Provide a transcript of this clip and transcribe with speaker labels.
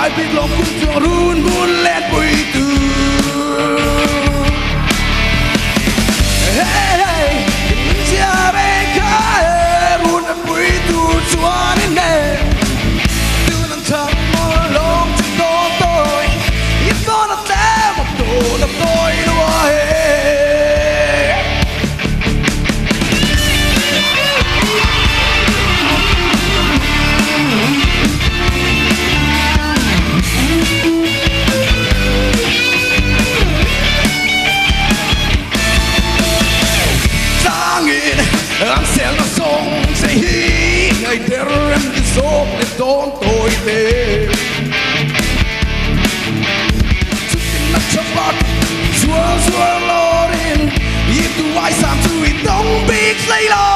Speaker 1: ai biết lòng cũng cho run muốn lên bụi từ hey hey chia bên cái run lên bụi từ xóa đến đây từ lần thầm mơ lòng trên đó tôi ít có nó té một đồ đập tôi đua hey anh sẽ là sông sẽ hí ngày theo em đi số để đón tôi về chút tình nát trong bát xua xua lo đến ít tu ai làm tôi don't biết lấy lo